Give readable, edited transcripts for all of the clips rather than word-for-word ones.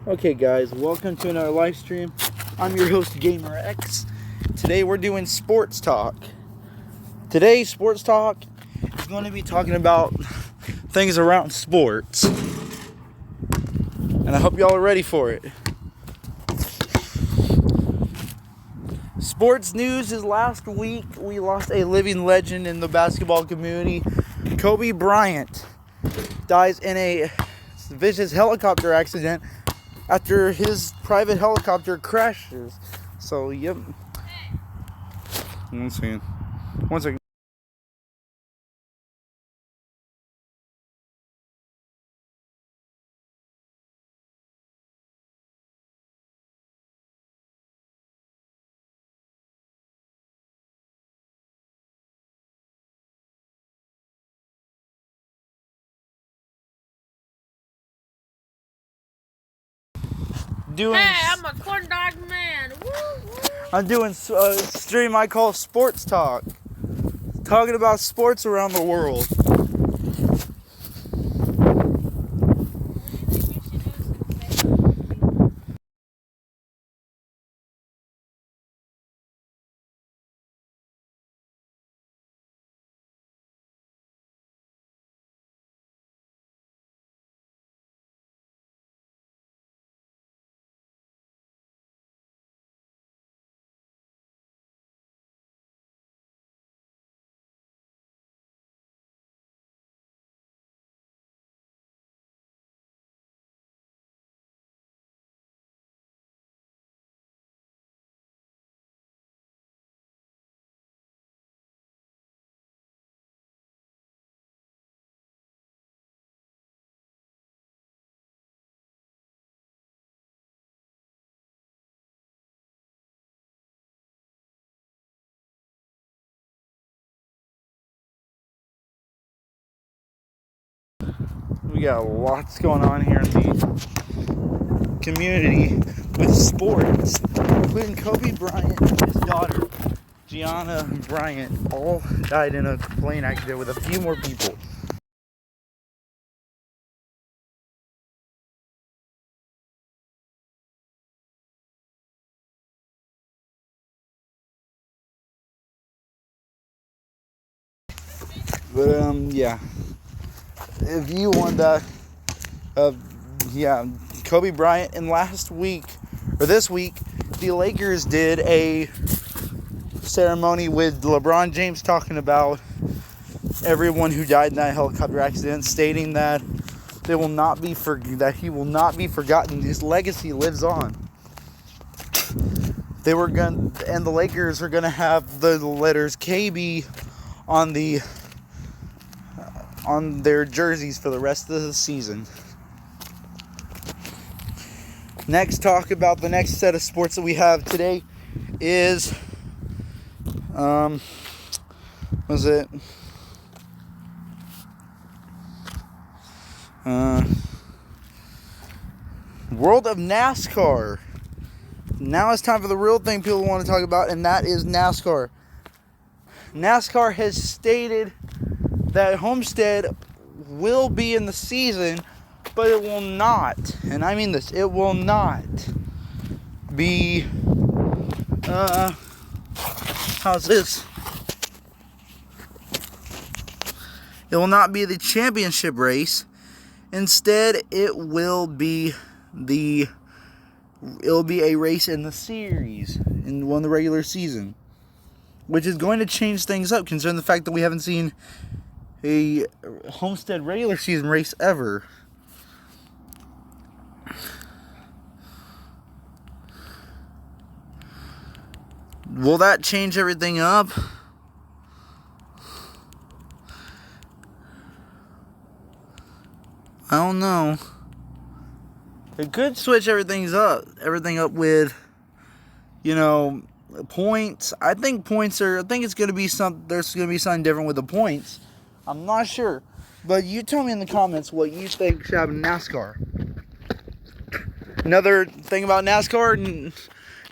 Okay guys, welcome to another live stream. I'm your host GamerX. Today we're doing sports talk. Today's sports talk is going to be talking about things around sports. And I hope y'all are ready for it. Sports news is last week we lost a living legend in the basketball community. Kobe Bryant dies in a vicious helicopter accident after his private helicopter crashes. So, yep. One second. Hey, I'm a corn dog man. Woo, woo. I'm doing a stream I call Sports Talk. Talking about sports around the world. We got lots going on here in the community with sports, including Kobe Bryant and his daughter, Gianna Bryant, all died in a plane accident with a few more people. But, yeah. If you want that, Kobe Bryant. And last week, or this week, the Lakers did a ceremony with LeBron James talking about everyone who died in that helicopter accident, stating that he will not be forgotten. His legacy lives on. And the Lakers are gonna have the letters KB on their jerseys for the rest of the season. Next, talk about the next set of sports that we have today is World of NASCAR. Now it's time for the real thing people want to talk about, and that is NASCAR. NASCAR has stated that Homestead will be in the season, but it will not, and I mean this, it will not be, how's this? It will not be the championship race. Instead, it will be a race in the series, in the regular season, which is going to change things up, considering the fact that we haven't seen a Homestead regular season race ever. Will that change everything up? I don't know. It could switch everything up with, points. I think it's going to be there's going to be something different with the points. I'm not sure. But you tell me in the comments what you think should happen in NASCAR. Another thing about NASCAR,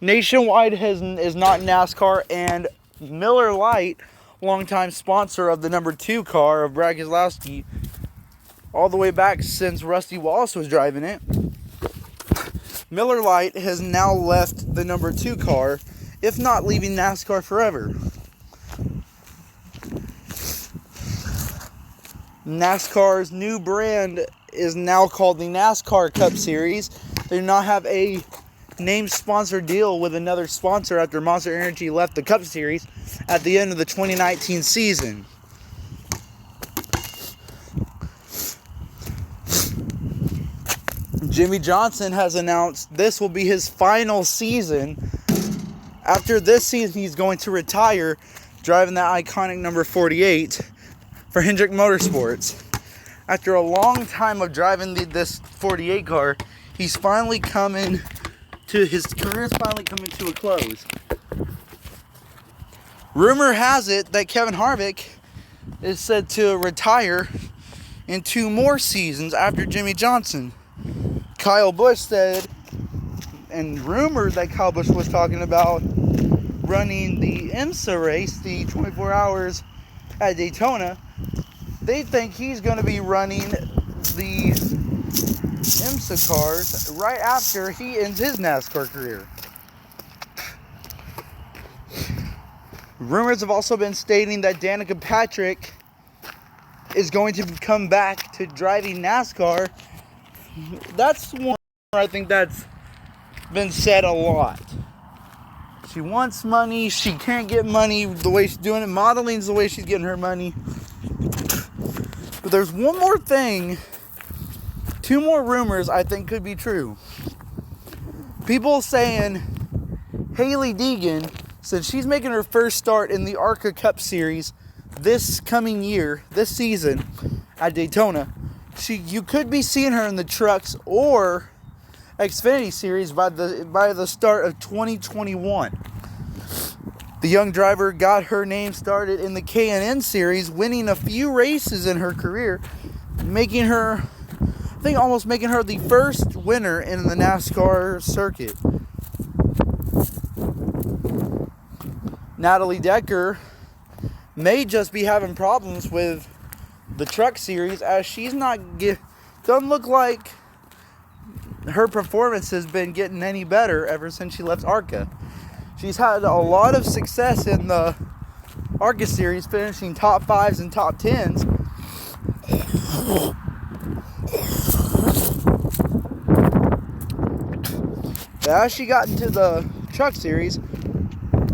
Nationwide is not NASCAR, and Miller Lite, longtime sponsor of the number 2 car of Brad Keselowski, all the way back since Rusty Wallace was driving it, Miller Lite has now left the number 2 car, if not leaving NASCAR forever. NASCAR's new brand is now called the NASCAR Cup Series. They do not have a name sponsor deal with another sponsor after Monster Energy left the Cup Series at the end of the 2019 season. Jimmy Johnson has announced this will be his final season. After this season, he's going to retire driving that iconic number 48 for Hendrick Motorsports. After a long time of driving this 48 car, his career's finally coming to a close. Rumor has it that Kevin Harvick is said to retire in 2 more seasons after Jimmy Johnson. Kyle Busch said, and rumored that Kyle Busch was talking about running the IMSA race, the 24 hours at Daytona. They think he's going to be running the IMSA cars right after he ends his NASCAR career. Rumors have also been stating that Danica Patrick is going to come back to driving NASCAR. That's one I think that's been said a lot. She wants money. She can't get money the way she's doing it. Modeling is the way she's getting her money. But there's one more thing. 2 more rumors I think could be true. People saying Hailie Deegan said she's making her first start in the ARCA Cup Series this coming year, this season at Daytona. You could be seeing her in the trucks or Xfinity Series by the start of 2021. The young driver got her name started in the K&N Series, winning a few races in her career, almost making her the first winner in the NASCAR circuit. Natalie Decker may just be having problems with the truck series, as she's doesn't look like her performance has been getting any better ever since she left ARCA. She's had a lot of success in the ARCA series, finishing top 5s and top 10s. But as she got into the truck series,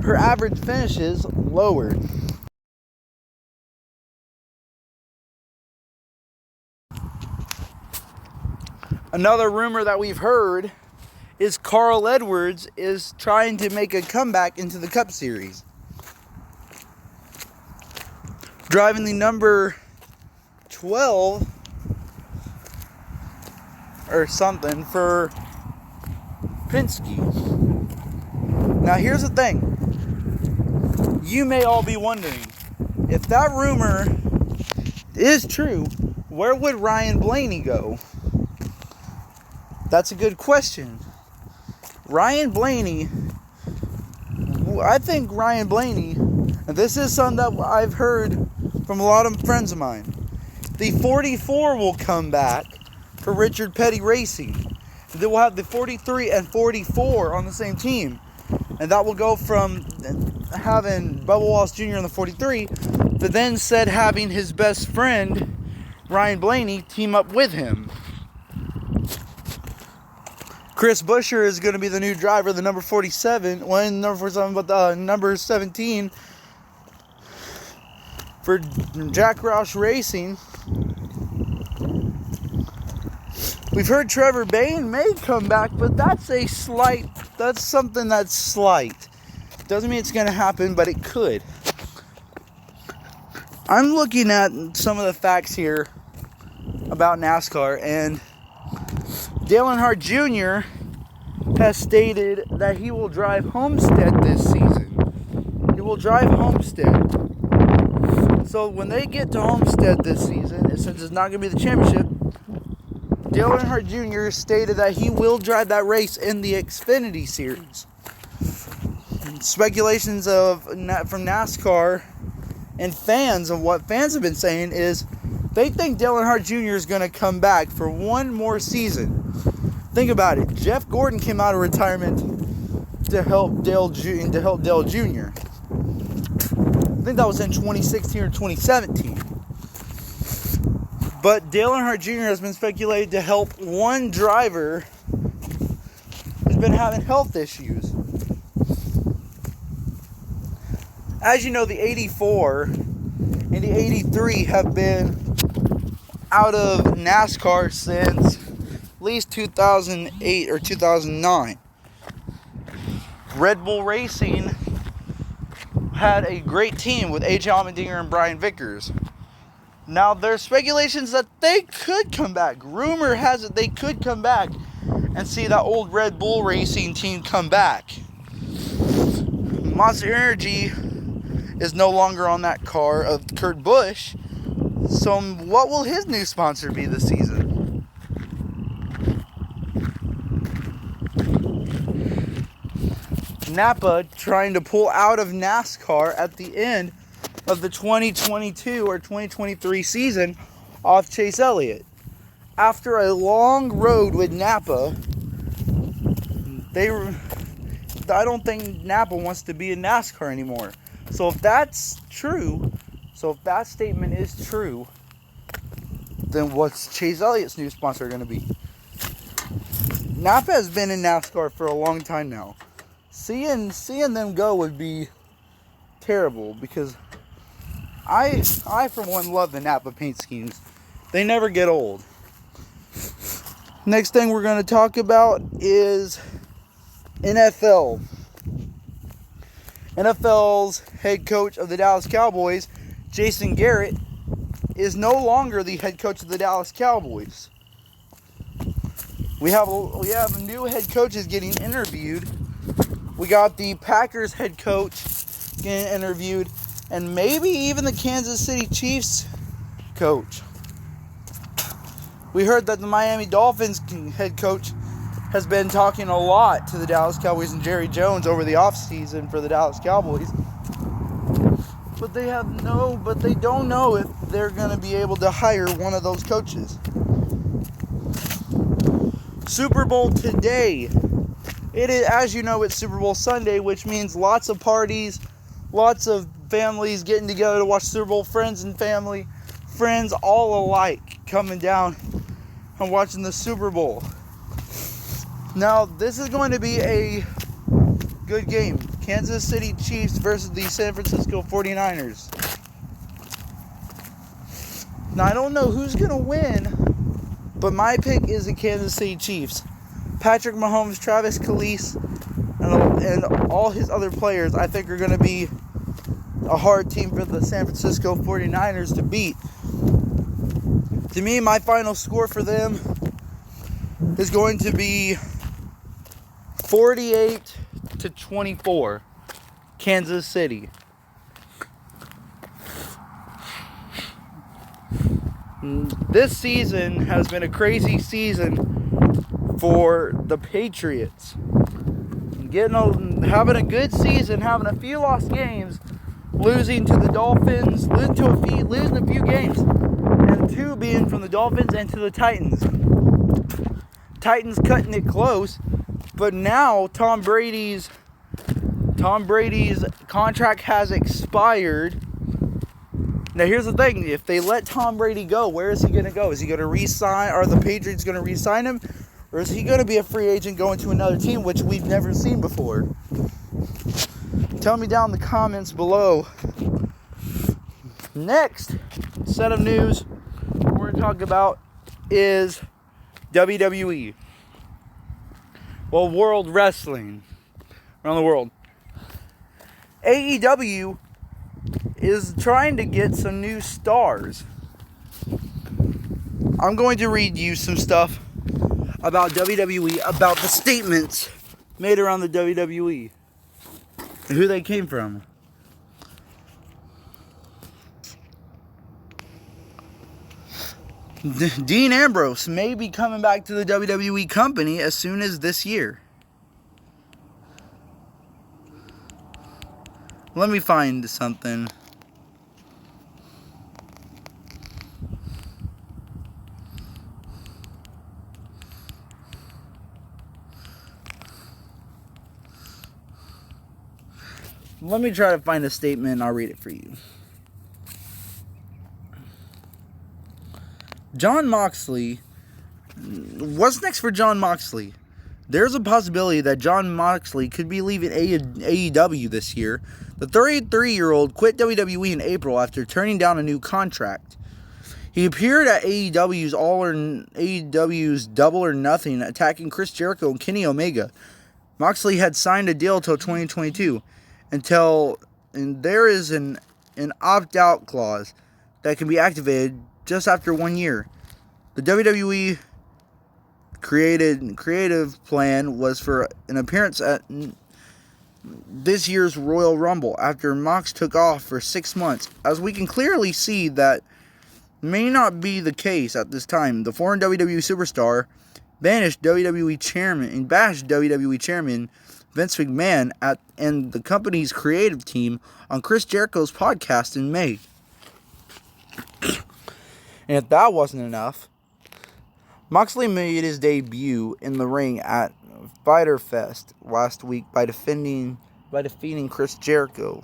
her average finishes lowered. Another rumor that we've heard is Carl Edwards is trying to make a comeback into the Cup Series, driving the number 12 or something for Penske. Now here's the thing. You may all be wondering, if that rumor is true, where would Ryan Blaney go? That's a good question. Ryan Blaney, and this is something that I've heard from a lot of friends of mine, the 44 will come back for Richard Petty Racing. They will have the 43 and 44 on the same team. And that will go from having Bubba Wallace Jr. on the 43, but then said having his best friend, Ryan Blaney, team up with him. Chris Buescher is going to be the new driver, the number 47, but the number 17 for Jack Roush Racing. We've heard Trevor Bayne may come back, but that's something that's slight. Doesn't mean it's going to happen, but it could. I'm looking at some of the facts here about NASCAR, and Dale Earnhardt Jr. has stated that he will drive Homestead this season. He will drive Homestead. So when they get to Homestead this season, since it's not going to be the championship, Dale Earnhardt Jr. stated that he will drive that race in the Xfinity Series. Speculations from NASCAR and fans of what fans have been saying is they think Dale Earnhardt Jr. is going to come back for one more season. Think about it. Jeff Gordon came out of retirement to help Dale Jr. I think that was in 2016 or 2017. But Dale Earnhardt Jr. has been speculated to help one driver who's been having health issues. As you know, the 84 and the 83 have been out of NASCAR since at least 2008 or 2009. Red Bull Racing had a great team with A.J. Allmendinger and Brian Vickers. Now, there's speculations that they could come back. Rumor has it they could come back and see that old Red Bull Racing team come back. Monster Energy is no longer on that car of Kurt Busch. So what will his new sponsor be this season? Napa trying to pull out of NASCAR at the end of the 2022 or 2023 season off Chase Elliott. After a long road with Napa, I don't think Napa wants to be in NASCAR anymore. So if that's true, if that statement is true, then what's Chase Elliott's new sponsor going to be? Napa has been in NASCAR for a long time now. Seeing them go would be terrible because I for one love the Napa paint schemes. They never get old. Next thing we're going to talk about is NFL. NFL's head coach of the Dallas Cowboys, Jason Garrett, is no longer the head coach of the Dallas Cowboys. We have new head coaches getting interviewed. We got the Packers head coach getting interviewed, and maybe even the Kansas City Chiefs coach. We heard that the Miami Dolphins head coach has been talking a lot to the Dallas Cowboys and Jerry Jones over the offseason for the Dallas Cowboys. But they don't know if they're going to be able to hire one of those coaches. Super Bowl today. It is, as you know, it's Super Bowl Sunday, which means lots of parties, lots of families getting together to watch Super Bowl, friends and family, friends all alike coming down and watching the Super Bowl. Now, this is going to be a good game. Kansas City Chiefs versus the San Francisco 49ers. Now, I don't know who's going to win, but my pick is the Kansas City Chiefs. Patrick Mahomes, Travis Kelce, and all his other players, I think, are going to be a hard team for the San Francisco 49ers to beat. To me, my final score for them is going to be 48-24, Kansas City. This season has been a crazy season for the Patriots. Having a good season, having a few lost games, losing to the Dolphins, losing a few games, and 2 being from the Dolphins and to the Titans. Titans cutting it close, but now Tom Brady's contract has expired. Now here's the thing, if they let Tom Brady go, where is he going to go? Is he going to re-sign? Are the Patriots going to re-sign him? Or is he going to be a free agent going to another team, which we've never seen before? Tell me down in the comments below. Next set of news we're going to talk about is WWE. Well, World Wrestling around the world. AEW is trying to get some new stars. I'm going to read you some stuff about WWE, about the statements made around the WWE and who they came from. Dean Ambrose may be coming back to the WWE company as soon as this year. Let me find something. Let me try to find a statement and I'll read it for you. John Moxley. What's next for John Moxley? There's a possibility that John Moxley could be leaving AEW this year. The 33-year-old quit WWE in April after turning down a new contract. He appeared at AEW's Double or Nothing, attacking Chris Jericho and Kenny Omega. Moxley had signed a deal till 2022, and there is an opt-out clause that can be activated just after 1 year. The WWE creative plan was for an appearance at this year's Royal Rumble after Mox took off for 6 months. As we can clearly see, that may not be the case at this time. The foreign WWE superstar bashed WWE chairman Vince McMahon and the company's creative team on Chris Jericho's podcast in May. And if that wasn't enough, Moxley made his debut in the ring at Fyter Fest last week by defeating Chris Jericho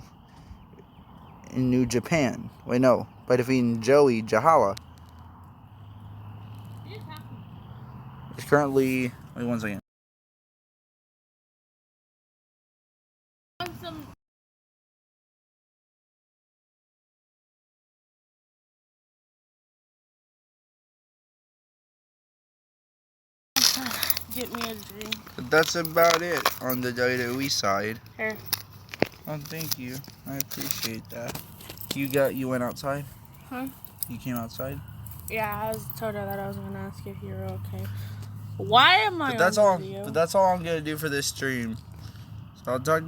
in New Japan. By defeating Joey Janela. It's currently... Wait 1 second. Get me a drink. But that's about it on the WWE side. Here. Oh, thank you. I appreciate that. You went outside? Huh? You came outside? Yeah, I was told her that I was gonna ask if you were okay. Why am I But that's on all. video? But that's all I'm gonna do for this stream. So I'll talk.